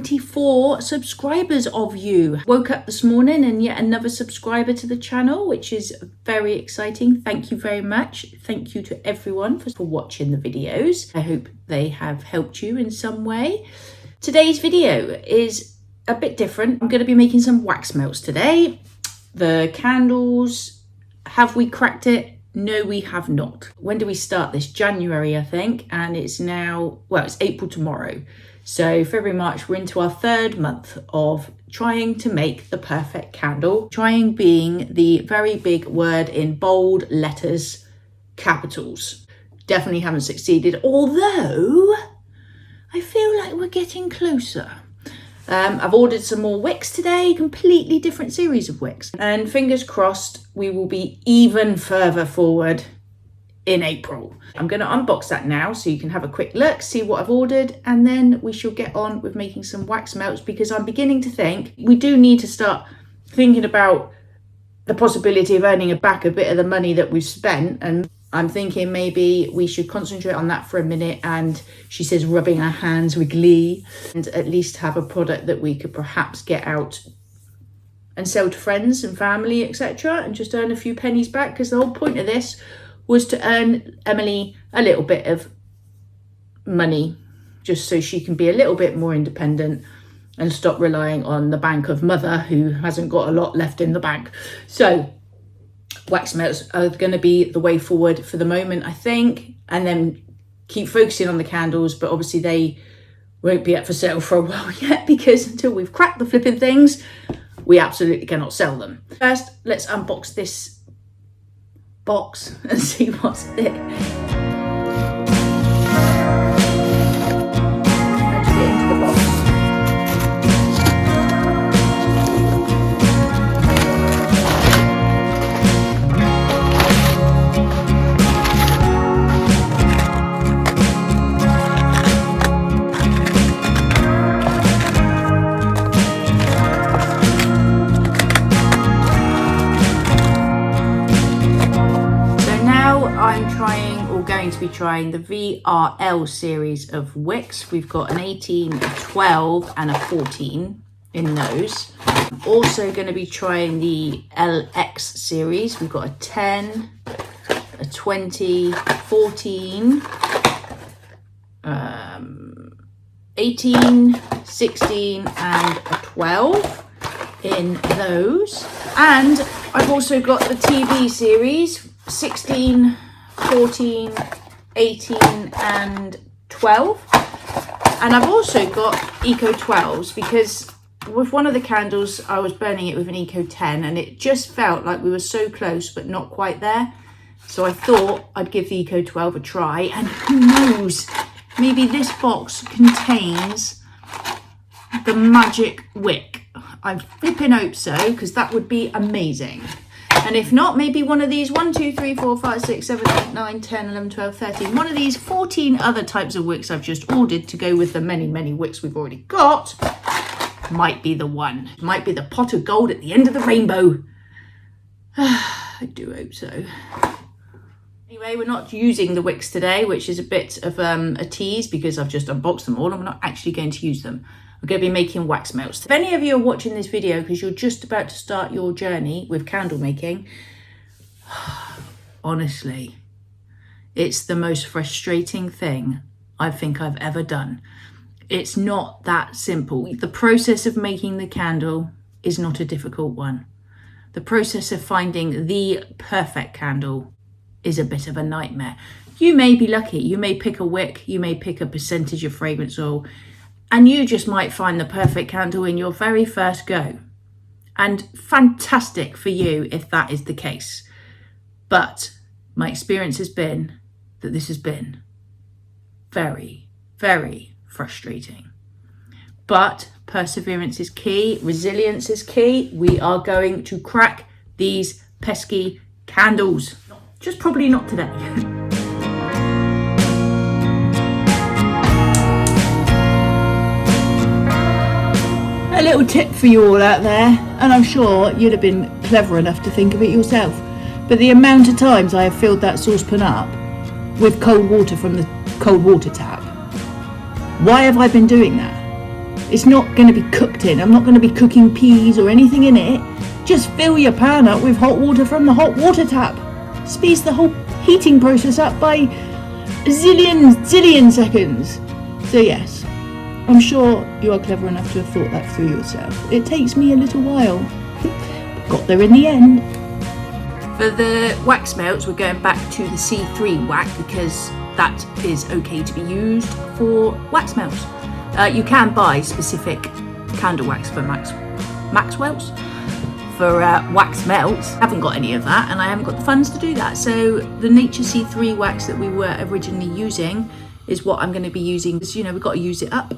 24 subscribers of you. Woke up this morning and yet another subscriber to the channel, which is very exciting. Thank you very much. Thank you to everyone for watching the videos. I hope they have helped you in some way. Today's video is a bit different. I'm going to be making some wax melts today. The candles, have we cracked it? No, we have not. When do we start this? January, I think, and it's now, well, it's April tomorrow. So February, March, we're into our third month of trying to make the perfect candle. Trying being the very big word in bold letters, capitals. Definitely haven't succeeded, although I feel like we're getting closer. I've ordered some more wicks today, completely different series of wicks. And fingers crossed, we will be even further forward in April. I'm going to unbox that now so you can have a quick look, see what I've ordered, and then we shall get on with making some wax melts, because I'm beginning to think we do need to start thinking about the possibility of earning back a bit of the money that we've spent. And I'm thinking maybe we should concentrate on that for a minute, and she says rubbing our hands with glee, and at least have a product that we could perhaps get out and sell to friends and family, etc., and just earn a few pennies back, because the whole point of this was to earn Emily a little bit of money, just so she can be a little bit more independent and stop relying on the bank of mother, who hasn't got a lot left in the bank. So wax melts are going to be the way forward for the moment, I think, and then keep focusing on the candles, but obviously they won't be up for sale for a while yet, because until we've cracked the flipping things, we absolutely cannot sell them. First, let's unbox this box and see what's in it. To be trying the VRL series of wicks. We've got an 18, a 12 and a 14 in those. I'm also going to be trying the LX series. We've got a 10, a 20, 14, 18, 16 and a 12 in those. And I've also got the TV series, 16, 14, 18 and 12. And I've also got Eco 12s, because with one of the candles I was burning it with an Eco 10 and it just felt like we were so close but not quite there. So I thought I'd give the Eco 12 a try, and who knows, maybe this box contains the magic wick. I flipping hope so, because that would be amazing. And if not, maybe one of these 1, 2, 3, 4, 5, 6, 7, 8, 9, 10, 11, 12, 13. One of these 14 other types of wicks I've just ordered to go with the many, many wicks we've already got might be the one. Might be the pot of gold at the end of the rainbow. I do hope so. Anyway, we're not using the wicks today, which is a bit of a tease, because I've just unboxed them all and we're not actually going to use them. We're going to be making wax melts. If any of you are watching this video because you're just about to start your journey with candle making, honestly, it's the most frustrating thing I think I've ever done. It's not that simple. The process of making the candle is not a difficult one. The process of finding the perfect candle is a bit of a nightmare. You may be lucky. You may pick a wick, you may pick a percentage of fragrance oil, and you just might find the perfect candle in your very first go. And fantastic for you if that is the case. But my experience has been that this has been very, very frustrating. But perseverance is key, resilience is key. We are going to crack these pesky candles. Just probably not today. A little tip for you all out there, and I'm sure you'd have been clever enough to think of it yourself, but the amount of times I have filled that saucepan up with cold water from the cold water tap. Why have I been doing that? it's not going to be cooked in. I'm not going to be cooking peas or anything in it. Just fill your pan up with hot water from the hot water tap. Speeds the whole heating process up by zillion seconds. So yes, I'm sure you are clever enough to have thought that through yourself. It takes me a little while. Got there in the end. For the wax melts, we're going back to the C3 wax because that is okay to be used for wax melts. You can buy specific candle wax for Maxwell's. For wax melts, I haven't got any of that and I haven't got the funds to do that. So the Nature C3 wax that we were originally using is what I'm going to be using because, you know, we've got to use it up.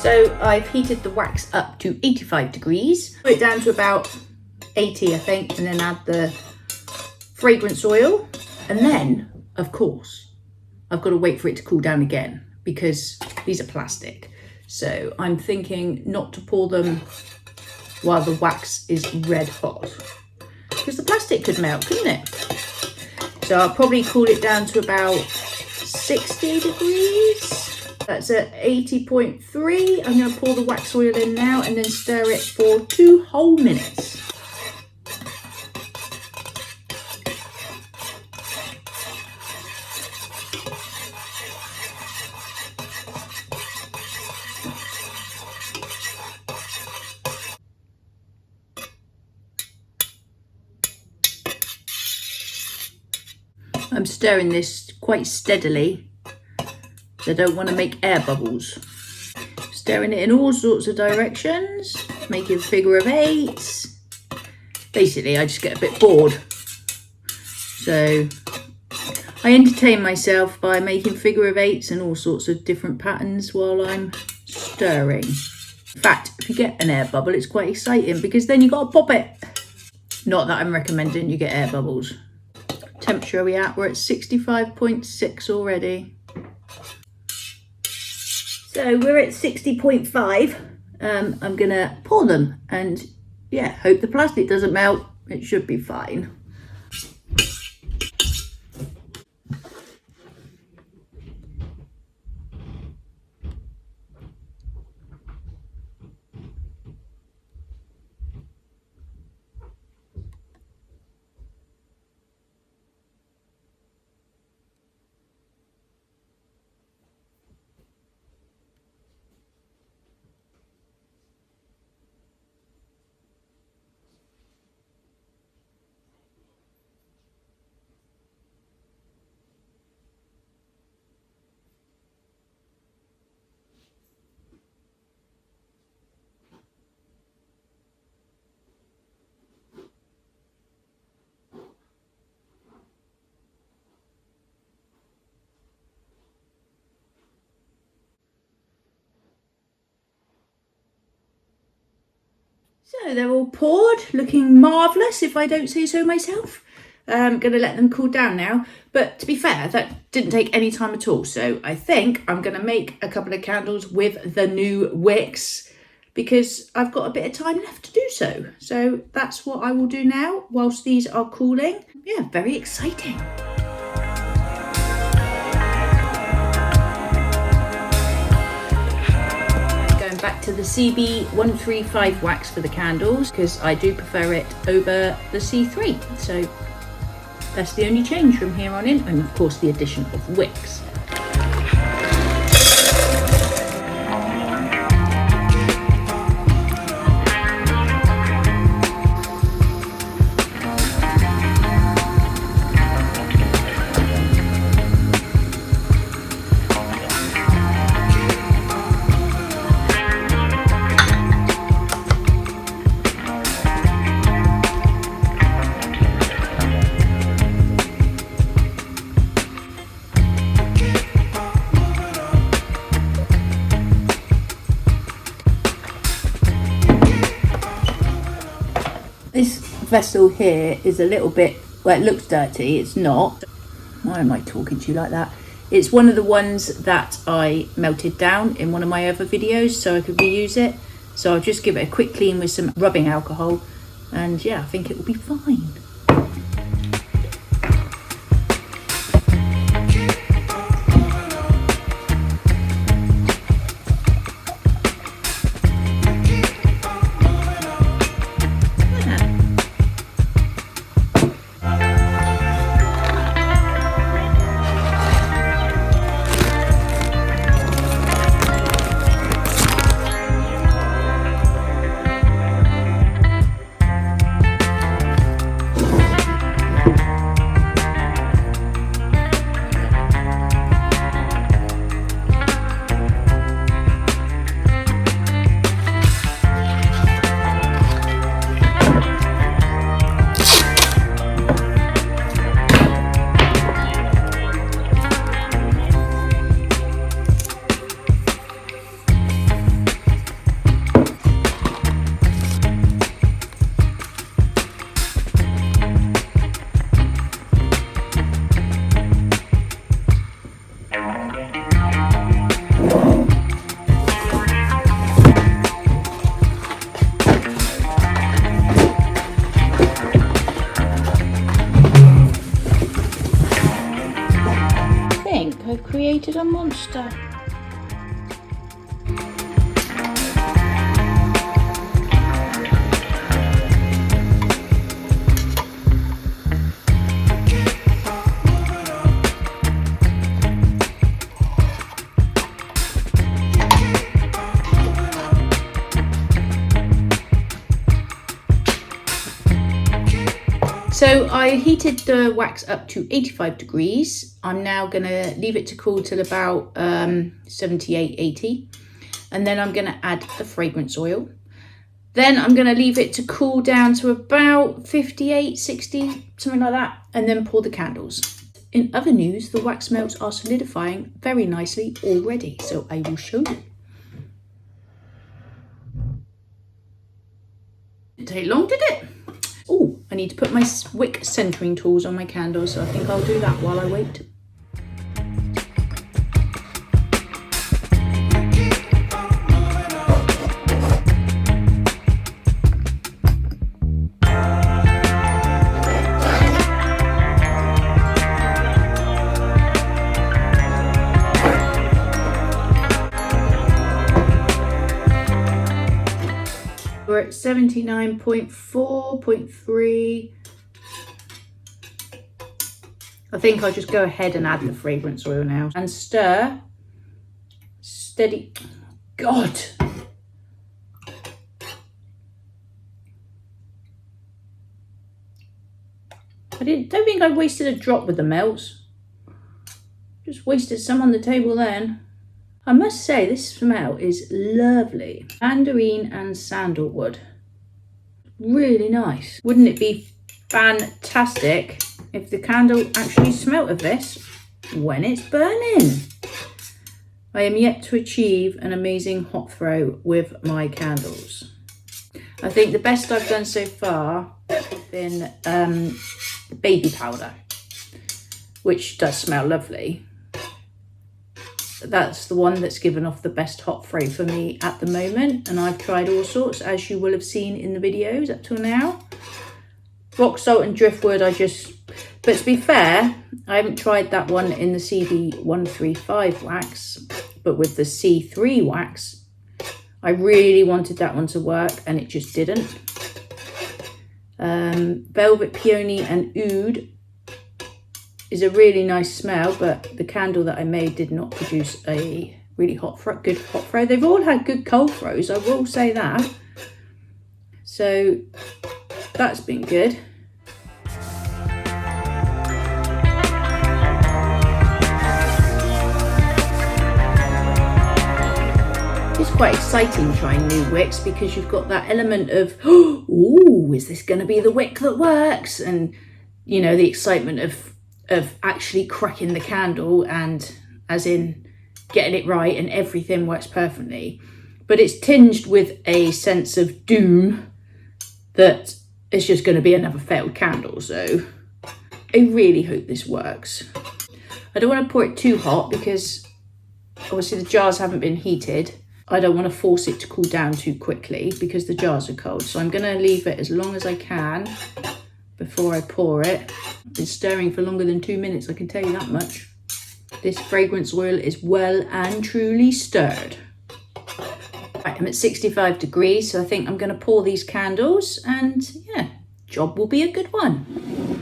So I've heated the wax up to 85 degrees, put it down to about 80 I think, and then add the fragrance oil. And then, of course, I've got to wait for it to cool down again because these are plastic. So I'm thinking not to pour them while the wax is red hot because the plastic could melt, couldn't it? So I'll probably cool it down to about 60 degrees. That's at 80.3. I'm going to pour the wax oil in now and then stir it for 2 whole minutes. I'm stirring this quite steadily. I don't want to make air bubbles. Stirring it in all sorts of directions, making figure of eights. Basically, I just get a bit bored. So I entertain myself by making figure of eights and all sorts of different patterns while I'm stirring. In fact, if you get an air bubble, it's quite exciting because then you got to pop it. Not that I'm recommending you get air bubbles. Temperature are we at? We're at 65.6 already. So we're at 60.5. I'm gonna pour them and yeah, hope the plastic doesn't melt. It should be fine. So they're all poured, looking marvellous if I don't say so myself. I'm going to let them cool down now. But to be fair, that didn't take any time at all. So I think I'm going to make a couple of candles with the new wicks because I've got a bit of time left to do so. So that's what I will do now whilst these are cooling. Yeah, very exciting. Going back to the CB135 wax for the candles because I do prefer it over the C3. So that's the only change from here on in, and of course the addition of wicks. This vessel here is a little bit, well, it looks dirty, it's not. Why am I talking to you like that? It's one of the ones that I melted down in one of my other videos so I could reuse it. So I'll just give it a quick clean with some rubbing alcohol and yeah, I think it will be fine. I've created a monster. So I heated the wax up to 85 degrees. I'm now going to leave it to cool till about 78, 80. And then I'm going to add the fragrance oil. Then I'm going to leave it to cool down to about 58, 60, something like that. And then pour the candles. In other news, the wax melts are solidifying very nicely already. So I will show you. Didn't take long, did it? Oh, I need to put my wick centering tools on my candles, so I think I'll do that while I wait. We're at 79.4.3. I think I'll just go ahead and add the fragrance oil now and stir. Steady. God. Don't think I wasted a drop with the melts. Just wasted some on the table then. I must say this smell is lovely. Mandarin and sandalwood. Really nice. Wouldn't it be fantastic if the candle actually smelt of this when it's burning? I am yet to achieve an amazing hot throw with my candles. I think the best I've done so far has been baby powder, which does smell lovely. That's the one that's given off the best hot fray for me at the moment, and I've tried all sorts, as you will have seen in the videos up till now. Rock salt and driftwood, but to be fair, I haven't tried that one in the CD135 wax, but with the C3 wax, I really wanted that one to work and it just didn't. Velvet Peony and Oud is a really nice smell, but the candle that I made did not produce a really good hot throw. They've all had good cold throws, I will say that. So that's been good. It's quite exciting trying new wicks because you've got that element of, oh, is this going to be the wick that works? And, you know, the excitement of actually cracking the candle and as in getting it right and everything works perfectly. But it's tinged with a sense of doom that it's just going to be another failed candle. So I really hope this works. I don't want to pour it too hot because obviously the jars haven't been heated. I don't want to force it to cool down too quickly because the jars are cold. So I'm going to leave it as long as I can before I pour it. I've been stirring for longer than 2 minutes, I can tell you that much. This fragrance oil is well and truly stirred. Right, I'm at 65 degrees, so I think I'm going to pour these candles and yeah, job will be a good one.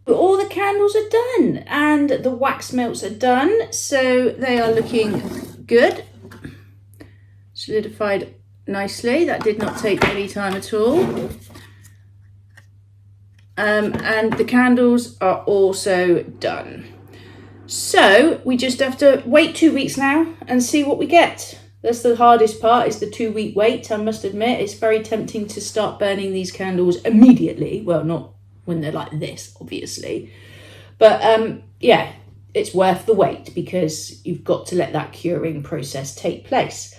All the candles are done and the wax melts are done, so they are looking good. Solidified nicely. That did not take any time at all. And the candles are also done. So we just have to wait 2 weeks now and see what we get. That's the hardest part, is the 2 week wait. I must admit, it's very tempting to start burning these candles immediately. Well, not when they're like this, obviously. But yeah, it's worth the wait because you've got to let that curing process take place.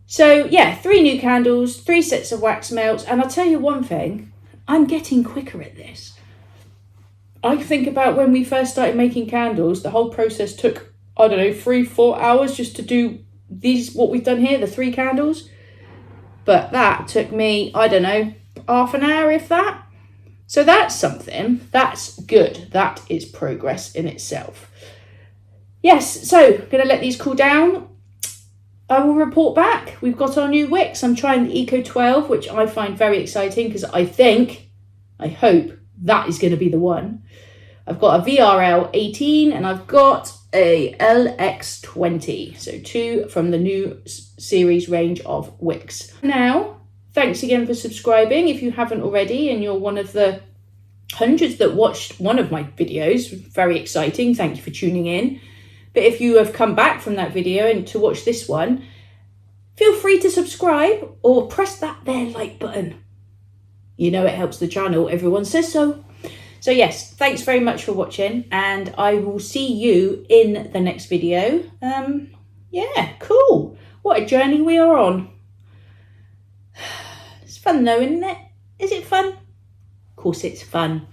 So yeah, 3 new candles, 3 sets of wax melts. And I'll tell you one thing, I'm getting quicker at this. I think about when we first started making candles, the whole process took, I don't know, 3-4 hours just to do these, what we've done here, the 3 candles. But that took me, I don't know, half an hour, if that. So that's something, that's good. That is progress in itself. Yes, so gonna let these cool down. I will report back. We've got our new wicks. I'm trying the Eco 12, which I find very exciting because I hope that is gonna be the one. I've got a VRL 18 and I've got a LX 20. So 2 from the new series range of wicks. Now, thanks again for subscribing if you haven't already and you're one of the hundreds that watched one of my videos. Very exciting. Thank you for tuning in. But if you have come back from that video and to watch this one, feel free to subscribe or press that there like button. You know it helps the channel. Everyone says so. So yes, thanks very much for watching and I will see you in the next video. Yeah, cool. What a journey we are on. It's fun though, isn't it? Is it fun? Of course it's fun.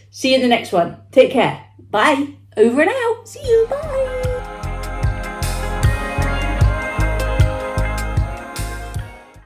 See you in the next one. Take care. Bye. Over and out. See you. Bye.